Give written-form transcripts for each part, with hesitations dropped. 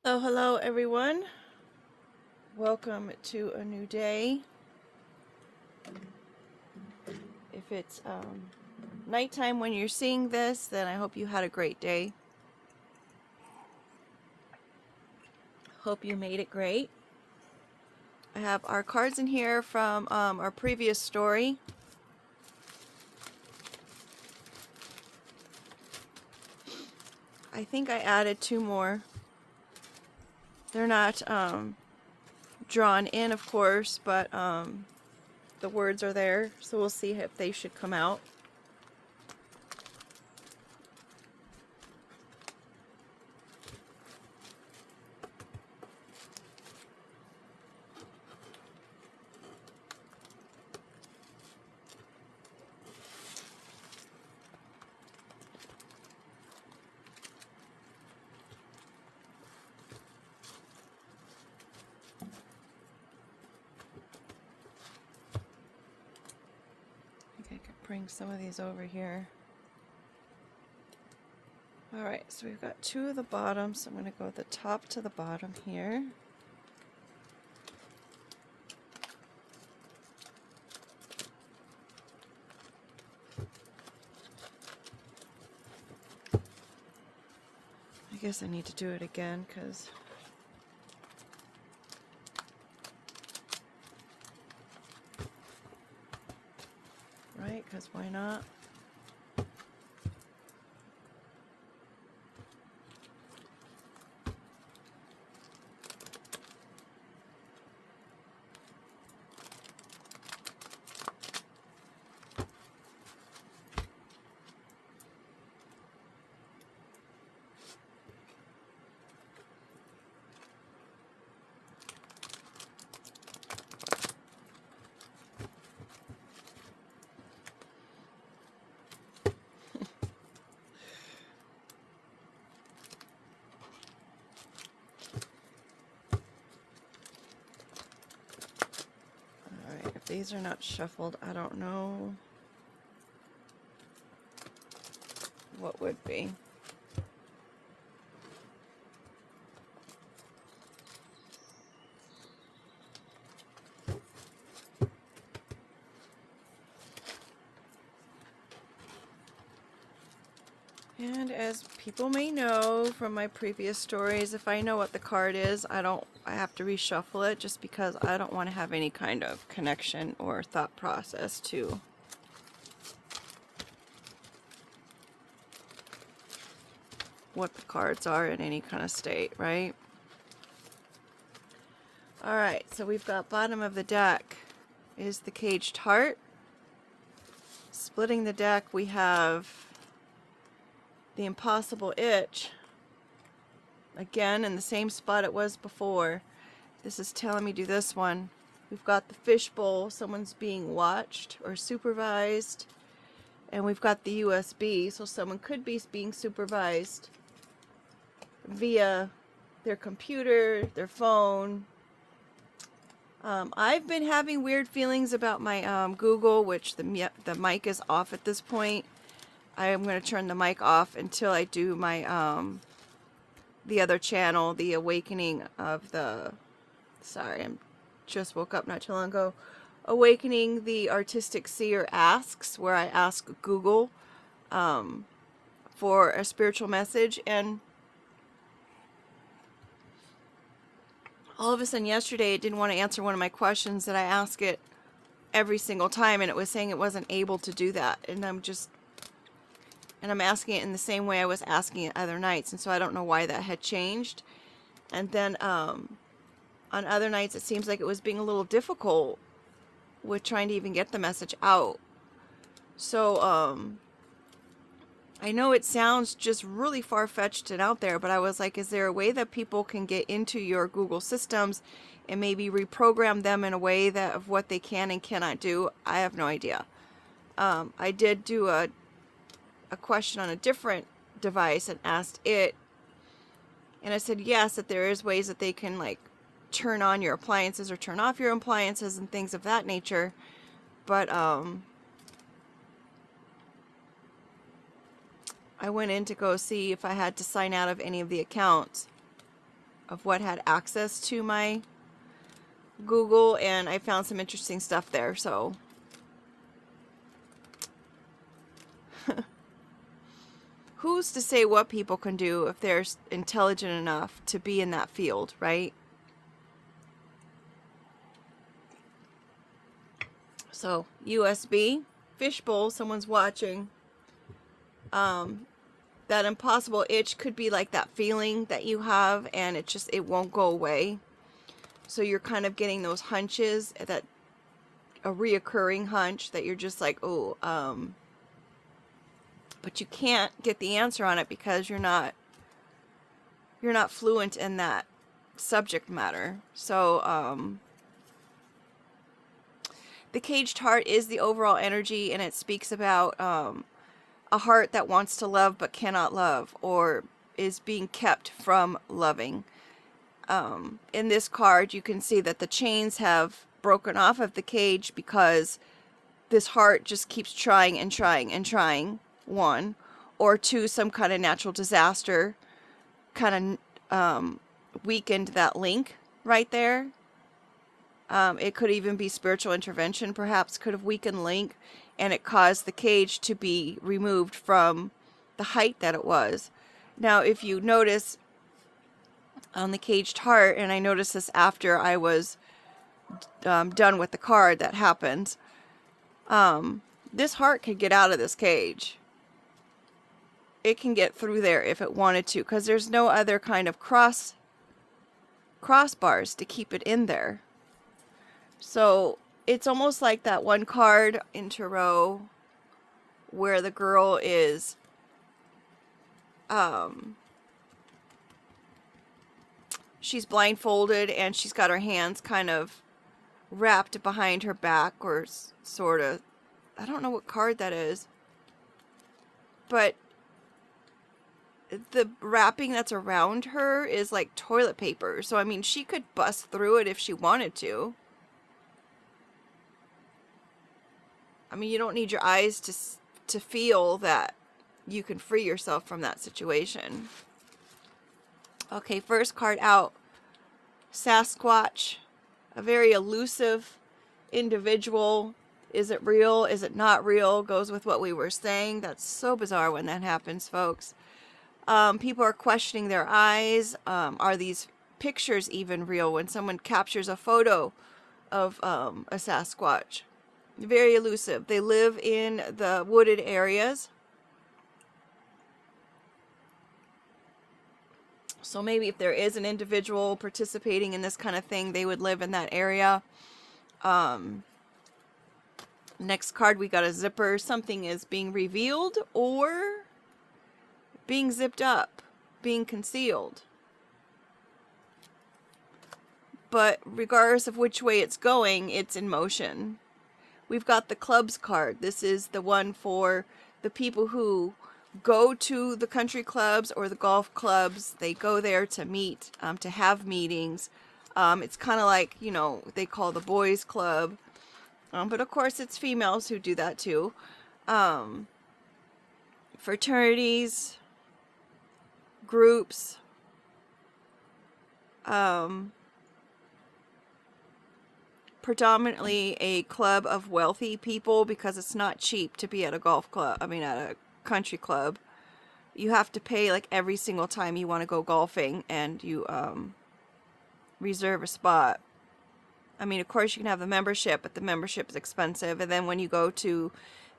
Oh, hello everyone. Welcome to a new day. If it's nighttime when you're seeing this, then I hope you had a great day. Hope you made it great. I have our cards in here from our previous story. I think I added two more. They're not drawn in, of course, but the words are there, so we'll see if they should come out. I think I could bring some of these over here. Alright, so we've got two at the bottom, so I'm going to go the top to the bottom here. I guess I need to do it again because why not? Alright, if these are not shuffled, I don't know what would be. And as people may know from my previous stories, if I know what the card is, I have to reshuffle it just because I don't want to have any kind of connection or thought process to what the cards are in any kind of state, right? Alright, so we've got bottom of the deck is the Caged Heart. Splitting the deck, we have the Impossible Itch. Again, in the same spot it was before. This is telling me do this one. We've got the Fishbowl, someone's being watched or supervised. And we've got the USB, so someone could be being supervised via their computer, their phone. I've been having weird feelings about my Google, which the mic is off at this point. I am going to turn the mic off until I do my the other channel, the Awakening of the... Sorry, I just woke up not too long ago. Awakening the Artistic Seer Asks, where I ask Google for a spiritual message, and all of a sudden yesterday it didn't want to answer one of my questions that I ask it every single time, and it was saying it wasn't able to do that. And I'm asking it in the same way I was asking it other nights, and so I don't know why that had changed. And then on other nights it seems like it was being a little difficult with trying to even get the message out. So I know it sounds just really far-fetched and out there, but I was like, is there a way that people can get into your Google systems and maybe reprogram them in a way that of what they can and cannot do? I have no idea. I did do a question on a different device and asked it, and I said yes, that there is ways that they can like turn on your appliances or turn off your appliances and things of that nature, but I went in to go see if I had to sign out of any of the accounts, of what had access to my Google, and I found some interesting stuff there. So who's to say what people can do if they're intelligent enough to be in that field, right? So USB, fishbowl, someone's watching. That impossible itch could be like that feeling that you have, and it won't go away. So you're kind of getting those hunches, that a reoccurring hunch that you're just like, oh, but you can't get the answer on it because you're not fluent in that subject matter. So the caged heart is the overall energy, and it speaks about a heart that wants to love but cannot love, or is being kept from loving. In this card, you can see that the chains have broken off of the cage because this heart just keeps trying and trying and trying, one. Or two, some kind of natural disaster kind of weakened that link right there. It could even be spiritual intervention, perhaps, could have weakened link, and it caused the cage to be removed from the height that it was. Now, if you notice on the caged heart, and I noticed this after I was done with the card that happened, this heart could get out of this cage. It can get through there if it wanted to, because there's no other kind of crossbars to keep it in there. So it's almost like that one card in Tarot where the girl is she's blindfolded and she's got her hands kind of wrapped behind her back, or sort of, I don't know what card that is, but the wrapping that's around her is like toilet paper. So I mean, she could bust through it if she wanted to. I mean, you don't need your eyes to feel that you can free yourself from that situation. Okay, first card out, Sasquatch, a very elusive individual. Is it real? Is it not real? Goes with what we were saying. That's so bizarre when that happens, folks. People are questioning their eyes. Are these pictures even real? When someone captures a photo of a Sasquatch. Very elusive. They live in the wooded areas. So maybe if there is an individual participating in this kind of thing, they would live in that area. Next card, we got a zipper. Something is being revealed or being zipped up, being concealed. But regardless of which way it's going, it's in motion. We've got the clubs card. This is the one for the people who go to the country clubs or the golf clubs. They go there to meet, to have meetings. It's kind of like, you know, they call the boys club. But of course it's females who do that too. Fraternities, groups, predominantly a club of wealthy people, because it's not cheap to be at a golf club. I mean, at a country club. You have to pay like every single time you want to go golfing, and you reserve a spot. I mean, of course you can have the membership, but the membership is expensive. And then when you go to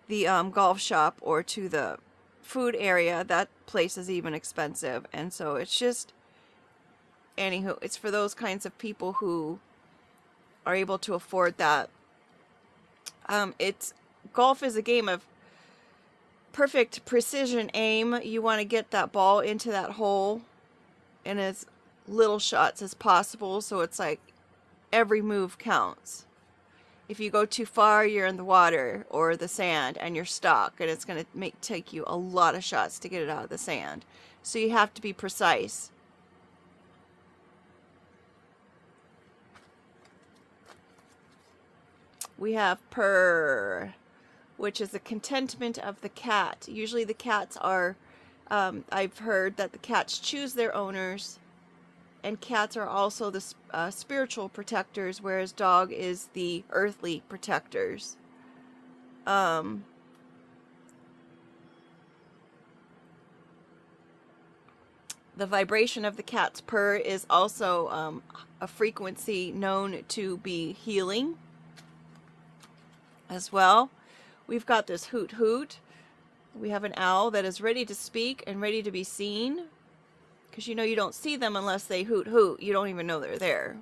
the golf shop or to the food area, that place is even expensive. And so it's just, anywho, it's for those kinds of people who are able to afford that. Golf is a game of perfect precision aim. You want to get that ball into that hole in as little shots as possible, so it's like every move counts. If you go too far, you're in the water or the sand and you're stuck, and it's going to take you a lot of shots to get it out of the sand. So you have to be precise. We have purr, which is the contentment of the cat. Usually the cats are, I've heard that the cats choose their owners, and cats are also the spiritual protectors, whereas dog is the earthly protectors. The vibration of the cat's purr is also a frequency known to be healing as well. We've got this hoot hoot. We have an owl that is ready to speak and ready to be seen. Because you don't see them unless they hoot hoot. You don't even know they're there.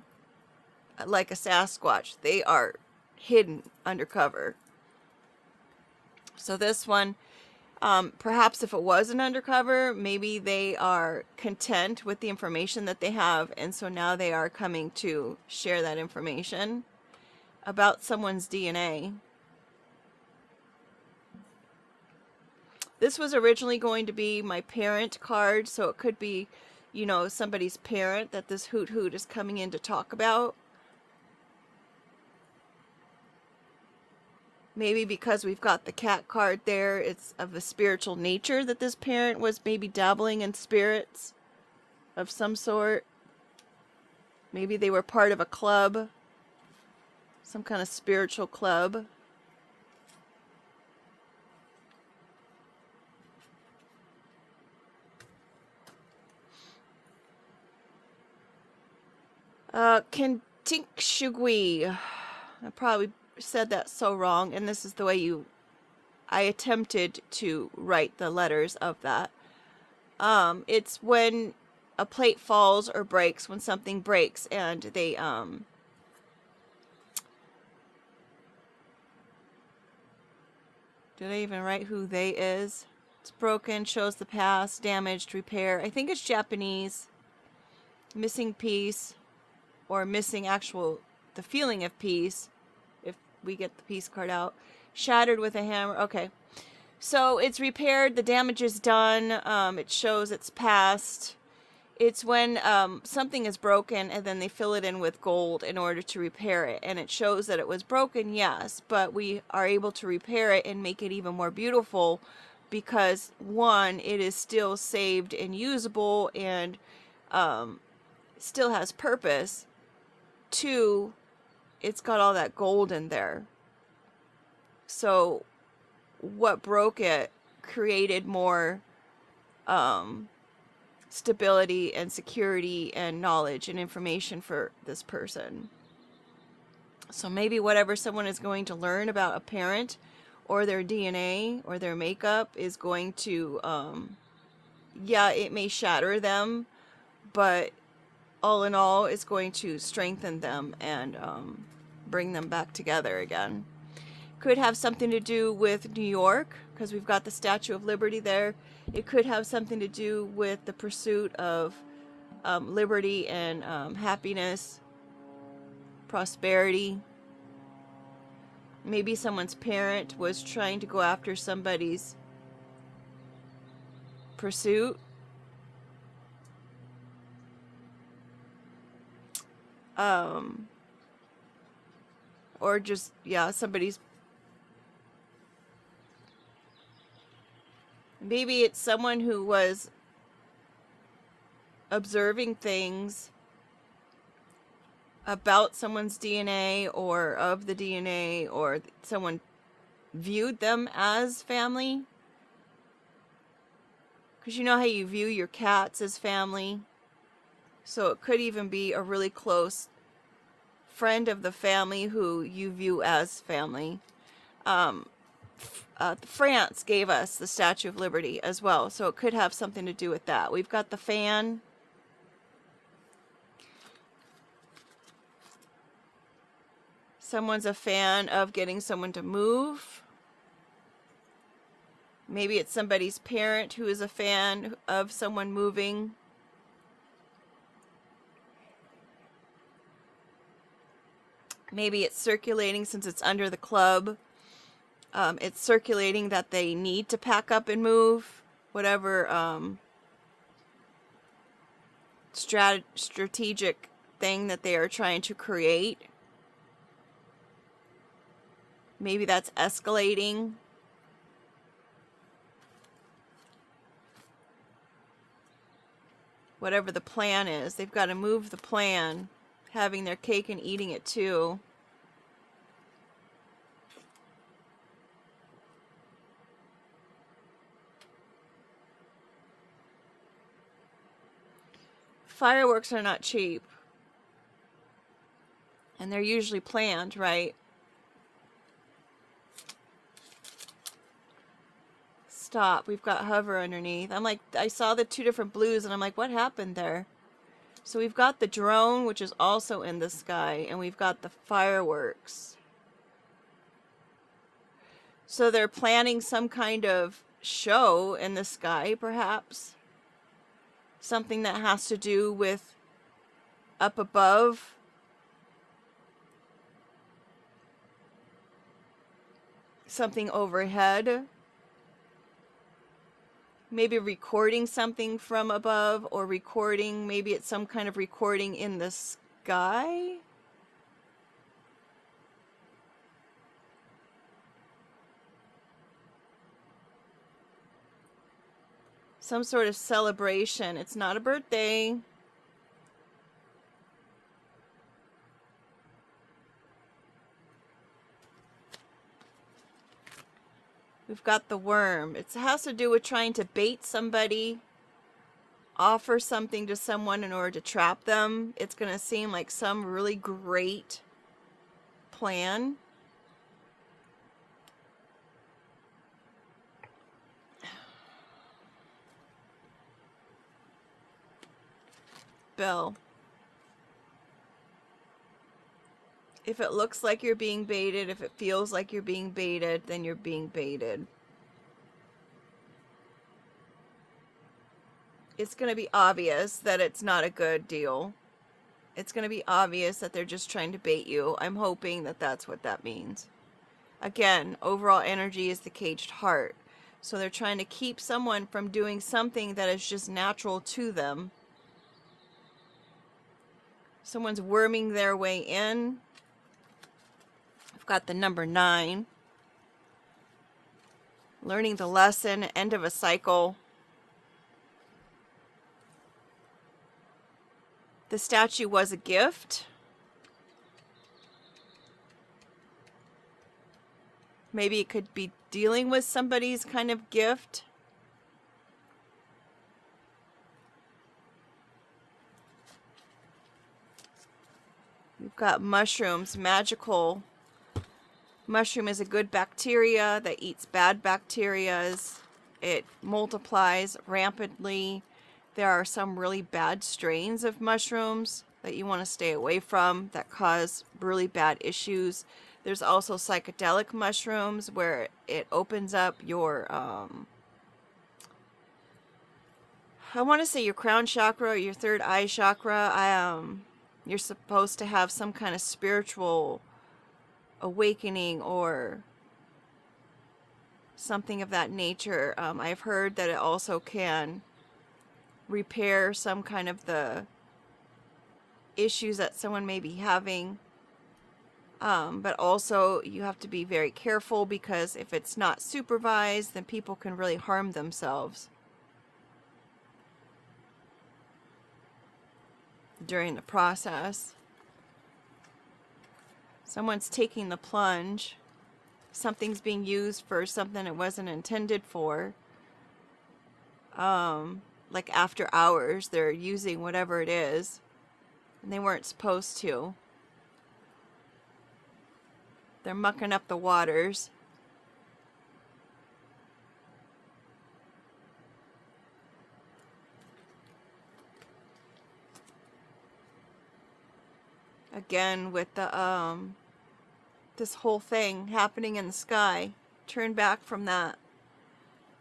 Like a Sasquatch, they are hidden undercover. So this one, perhaps if it was an undercover, maybe they are content with the information that they have, and so now they are coming to share that information about someone's DNA. This was originally going to be my parent card, so it could be, somebody's parent that this hoot hoot is coming in to talk about. Maybe because we've got the cat card there, it's of a spiritual nature that this parent was maybe dabbling in spirits of some sort. Maybe they were part of a club, some kind of spiritual club. Kentinshugui. I probably said that so wrong, and this is the way I attempted to write the letters of that. It's when a plate falls or breaks, when something breaks, and they, did I even write who they is? It's broken, shows the past, damaged, repair. I think it's Japanese. Missing piece, or missing the feeling of peace, if we get the peace card out. Shattered with a hammer. Okay. So it's repaired. The damage is done. It shows it's past. It's when something is broken and then they fill it in with gold in order to repair it. And it shows that it was broken, yes, but we are able to repair it and make it even more beautiful because, one, it is still saved and usable and still has purpose. Two, it's got all that gold in there. So what broke it created more stability and security and knowledge and information for this person. So maybe whatever someone is going to learn about a parent or their DNA or their makeup is going to, it may shatter them, but all in all, it's going to strengthen them and bring them back together again. Could have something to do with New York, because we've got the Statue of Liberty there. It could have something to do with the pursuit of liberty and happiness, prosperity. Maybe someone's parent was trying to go after somebody's pursuit. Or just, somebody's, maybe it's someone who was observing things about someone's DNA or of the DNA, or someone viewed them as family. Because you know how you view your cats as family? So it could even be a really close friend of the family who you view as family. France gave us the Statue of Liberty as well, so it could have something to do with that. We've got the fan. Someone's a fan of getting someone to move. Maybe it's somebody's parent who is a fan of someone moving. Maybe it's circulating since it's under the club. It's circulating that they need to pack up and move. Whatever strategic thing that they are trying to create. Maybe that's escalating. whatever the plan is. They've got to move the plan, having their cake and eating it too. Fireworks are not cheap. And they're usually planned, right? Stop. We've got hover underneath. I'm like, I saw the 2 different blues and I'm like, what happened there? So we've got the drone, which is also in the sky, and we've got the fireworks. So they're planning some kind of show in the sky, perhaps. Something that has to do with up above. Something overhead. Maybe recording something from above, or recording, maybe it's some kind of recording in the sky. Some sort of celebration. It's not a birthday. We've got the worm. It has to do with trying to bait somebody, offer something to someone in order to trap them. It's going to seem like some really great plan. Bill. If it looks like you're being baited, if it feels like you're being baited, then you're being baited. It's going to be obvious that it's not a good deal. It's going to be obvious that they're just trying to bait you. I'm hoping that that's what that means. Again, overall energy is the caged heart. So they're trying to keep someone from doing something that is just natural to them. Someone's worming their way in. I've got the number 9. Learning the lesson, end of a cycle. The statue was a gift. Maybe it could be dealing with somebody's kind of gift. We've got mushrooms, magical. Mushroom is a good bacteria that eats bad bacteria. It multiplies rampantly. There are some really bad strains of mushrooms that you want to stay away from that cause really bad issues. There's also psychedelic mushrooms where it opens up your, I want to say your crown chakra or your third eye chakra. You're supposed to have some kind of spiritual awakening or something of that nature. I've heard that it also can repair some kind of the issues that someone may be having. But also you have to be very careful, because if it's not supervised, then people can really harm themselves during the process. Someone's taking the plunge. Something's being used for something it wasn't intended for. Like after hours, they're using whatever it is, and they weren't supposed to. They're mucking up the waters. Again, with the this whole thing happening in the sky. Turn back from that.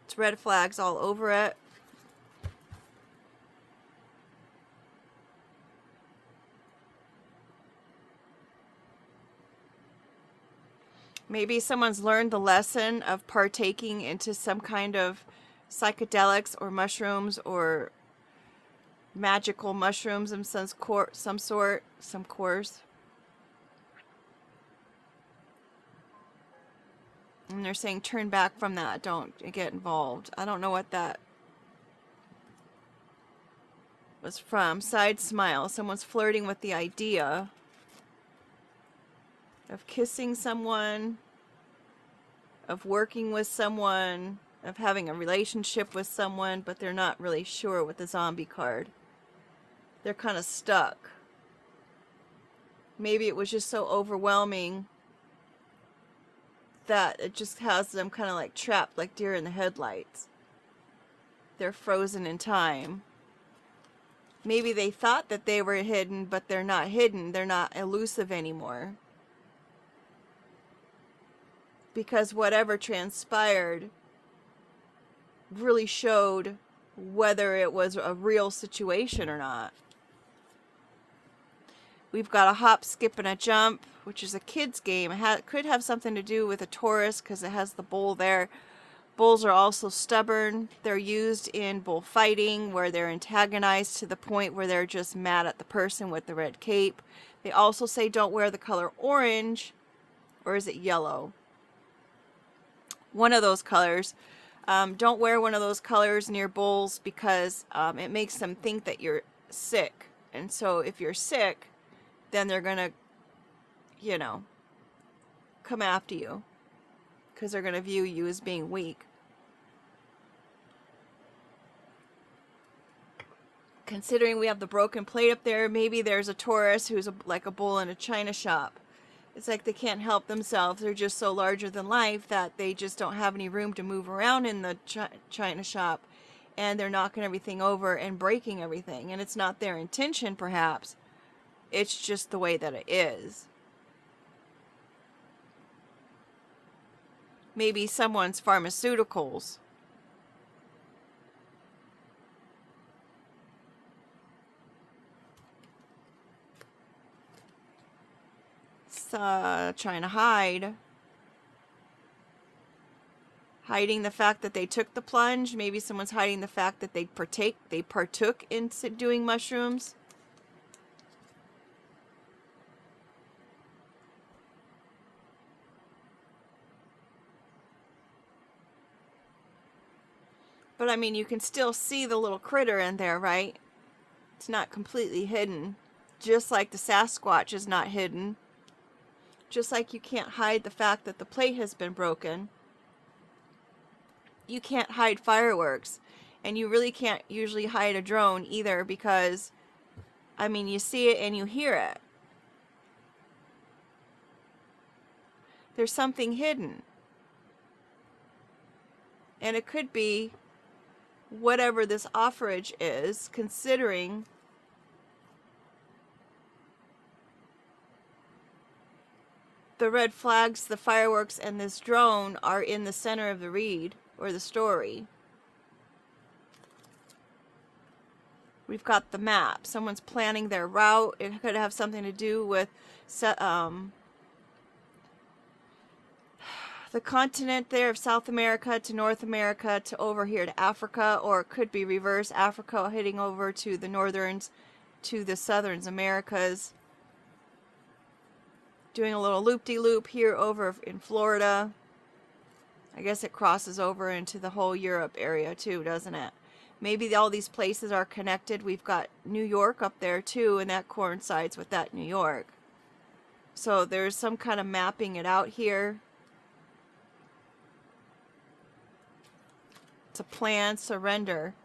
It's red flags all over it. Maybe someone's learned the lesson of partaking into some kind of psychedelics or mushrooms or magical mushrooms of some sort, some course. And they're saying turn back from that, don't get involved. I don't know what that was from. Side smile. Someone's flirting with the idea of kissing someone, of working with someone, of having a relationship with someone, but they're not really sure with the zombie card. They're kind of stuck. Maybe it was just so overwhelming that it just has them kind of like trapped like deer in the headlights. They're frozen in time. Maybe they thought that they were hidden, but they're not hidden. They're not elusive anymore. Because whatever transpired really showed whether it was a real situation or not. We've got a hop, skip, and a jump, which is a kid's game. It could have something to do with a Taurus because it has the bull there. Bulls are also stubborn. They're used in bullfighting where they're antagonized to the point where they're just mad at the person with the red cape. They also say don't wear the color orange, or is it yellow? One of those colors. Don't wear one of those colors near bulls because it makes them think that you're sick. And so if you're sick, then they're going to, you know, come after you because they're going to view you as being weak. Considering we have the broken plate up there, maybe there's a Taurus who's like a bull in a china shop. It's like they can't help themselves. They're just so larger than life that they just don't have any room to move around in the china shop. And they're knocking everything over and breaking everything. And it's not their intention, perhaps. It's just the way that it is. Maybe someone's pharmaceuticals. Trying to hide. Hiding the fact that they took the plunge. Maybe someone's hiding the fact that they partook in doing mushrooms. But I mean, you can still see the little critter in there, right? It's not completely hidden. Just like the Sasquatch is not hidden. Just like you can't hide the fact that the plate has been broken. You can't hide fireworks. And you really can't usually hide a drone either because, I mean, you see it and you hear it. There's something hidden. And it could be whatever this offerage is, considering the red flags, the fireworks, and this drone are in the center of the read or the story. We've got the map. Someone's planning their route. It could have something to do with the continent there of South America to North America to over here to Africa, or it could be reverse, Africa heading over to the northerns to the southern Americas. Doing a little loop-de-loop here over in Florida. I guess it crosses over into the whole Europe area too, doesn't it? Maybe all these places are connected. We've got New York up there too, and that coincides with that New York. So there's some kind of mapping it out here. It's a plan, surrender.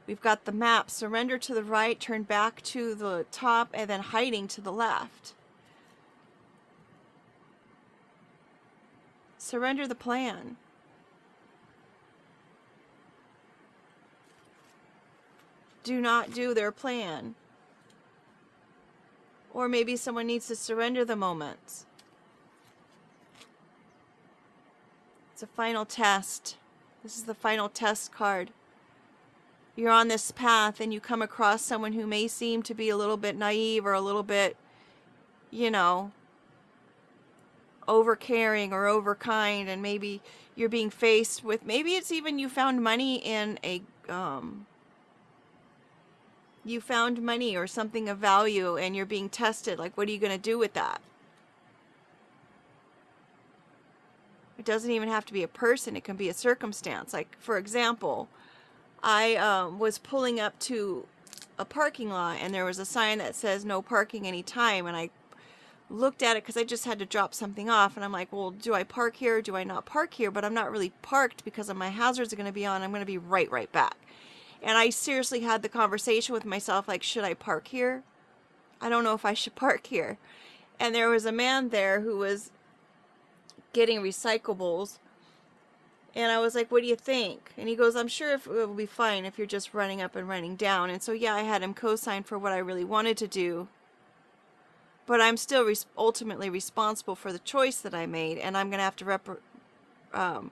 We've got the map, surrender to the right, turn back to the top, and then hiding to the left. Surrender the plan. Do not do their plan. Or maybe someone needs to surrender the moments. It's a final test. This is the final test card. You're on this path and you come across someone who may seem to be a little bit naive or a little bit, you know, over-caring or over-kind, and maybe you're being faced with, maybe it's even you found money in a, you found money or something of value and you're being tested. Like, what are you going to do with that? It doesn't even have to be a person. It can be a circumstance. Like, for example, I was pulling up to a parking lot, and there was a sign that says no parking anytime, and I looked at it because I just had to drop something off, and I'm like, well, do I park here? Do I not park here? But I'm not really parked because of my hazards are going to be on. I'm going to be right back. And I seriously had the conversation with myself, like, should I park here? I don't know if I should park here. And there was a man there who was getting recyclables, and I was like, what do you think? And he goes, I'm sure it will be fine if you're just running up and running down. And so, yeah, I had him co-sign for what I really wanted to do. But I'm still ultimately responsible for the choice that I made, and I'm going to have to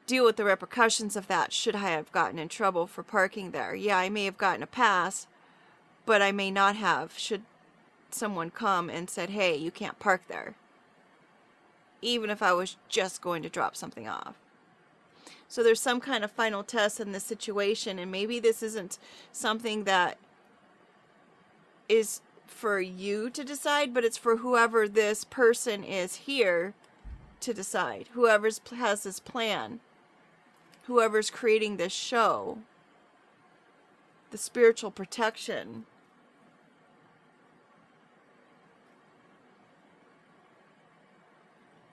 deal with the repercussions of that should I have gotten in trouble for parking there. Yeah, I may have gotten a pass, but I may not have should someone come and said, hey, you can't park there. Even if I was just going to drop something off. So there's some kind of final test in this situation, and maybe this isn't something that is for you to decide, but it's for whoever this person is here to decide. Whoever has this plan. Whoever's creating this show. The spiritual protection.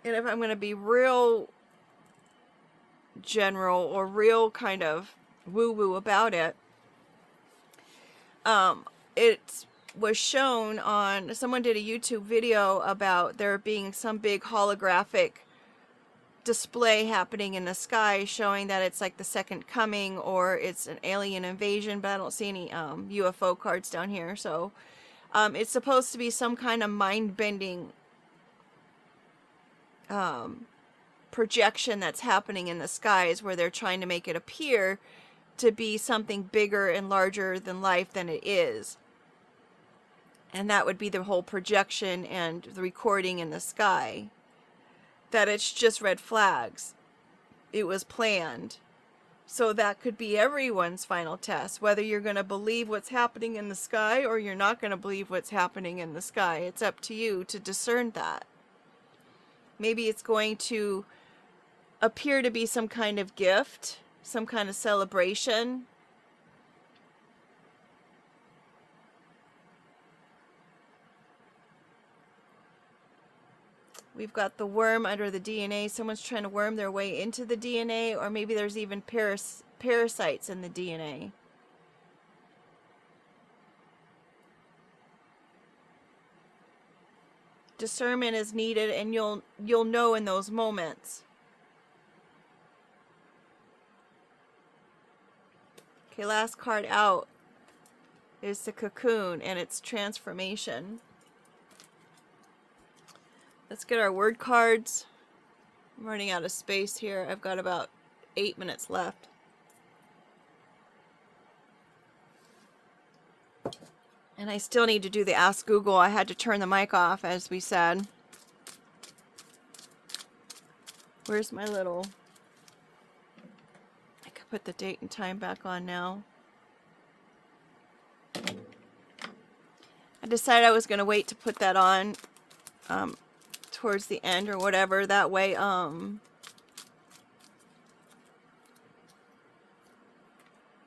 And if I'm going to be real general or real kind of woo-woo about it, it was shown on, someone did a YouTube video about there being some big holographic display happening in the sky showing that it's like the second coming or it's an alien invasion, but I don't see any UFO cards down here. So it's supposed to be some kind of mind-bending projection that's happening in the skies where they're trying to make it appear to be something bigger and larger than life than it is. And that would be the whole projection and the recording in the sky. That it's just red flags. It was planned. So that could be everyone's final test. Whether you're going to believe what's happening in the sky or you're not going to believe what's happening in the sky. It's up to you to discern that. Maybe it's going to appear to be some kind of gift. Some kind of celebration. We've got the worm under the DNA. Someone's trying to worm their way into the DNA, or maybe there's even parasites in the DNA. Discernment is needed, and you'll know in those moments. Okay, last card out is the cocoon and its transformation. Let's get our word cards. I'm running out of space here. I've got about 8 minutes left. And I still need to do the Ask Google. I had to turn the mic off, as we said. Where's my little... I could put the date and time back on now. I decided I was going to wait to put that on towards the end or whatever. That way,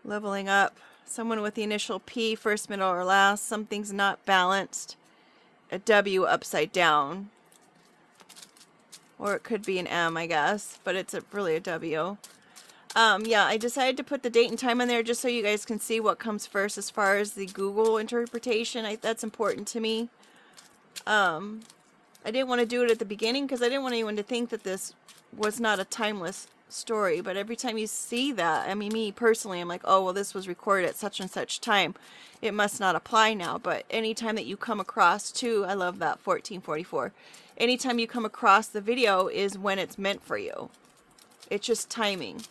leveling up. Someone with the initial P, first, middle, or last. Something's not balanced. A W upside down. Or it could be an M, I guess. But it's really a W. Yeah, I decided to put the date and time in there just so you guys can see what comes first as far as the Google interpretation. That's important to me. I didn't want to do it at the beginning because I didn't want anyone to think that this was not a timeless story. But every time you see that, I mean, me personally, I'm like, oh, well, this was recorded at such and such time. It must not apply now. But anytime that you come across I love that 1444. Anytime you come across the video is when it's meant for you. It's just timing.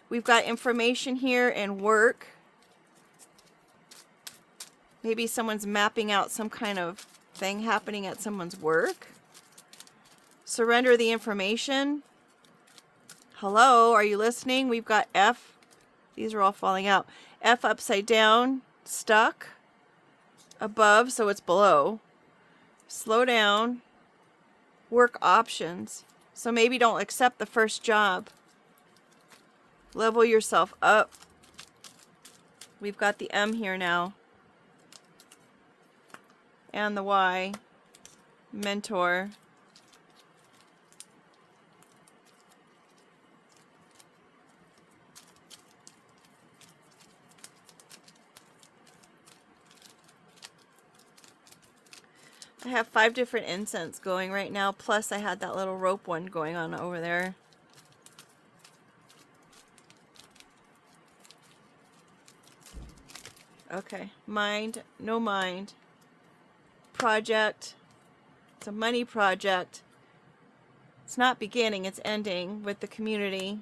We've got information here and work. Maybe someone's mapping out some kind of thing happening at someone's work. Surrender the information. Hello, are you listening? We've got F. These are all falling out. F upside down, stuck. Above, so it's below. Slow down. Work options. So maybe don't accept the first job. Level yourself up. We've got the M here now. And the Y. Mentor. I have 5 different incense going right now, plus I had that little rope one going on over there. Okay, mind, no mind. Project, it's a money project. It's not beginning, it's ending with the community.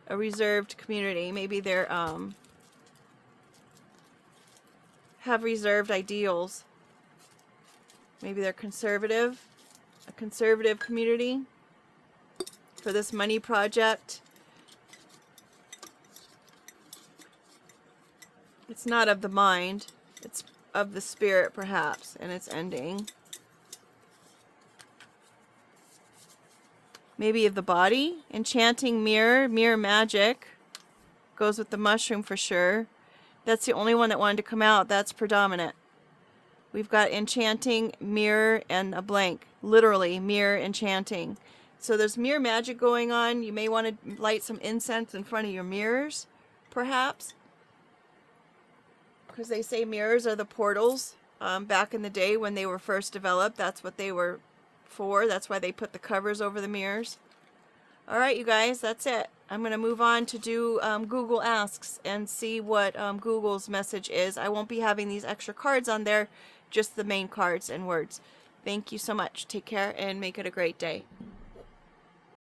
A reserved community. Maybe they're, have reserved ideals. Maybe they're conservative, a conservative community for this money project. It's not of the mind, it's of the spirit perhaps, and it's ending. Maybe of the body. Enchanting mirror, mirror magic. Goes with the mushroom for sure. That's the only one that wanted to come out. That's predominant. We've got enchanting, mirror, and a blank. Literally, mirror enchanting. So there's mirror magic going on. You may want to light some incense in front of your mirrors, perhaps. Because they say mirrors are the portals. Back in the day when they were first developed, that's what they were for. That's why they put the covers over the mirrors. Alright, you guys, that's it. I'm going to move on to do Google Asks and see what Google's message is. I won't be having these extra cards on there, just the main cards and words. Thank you so much. Take care and make it a great day.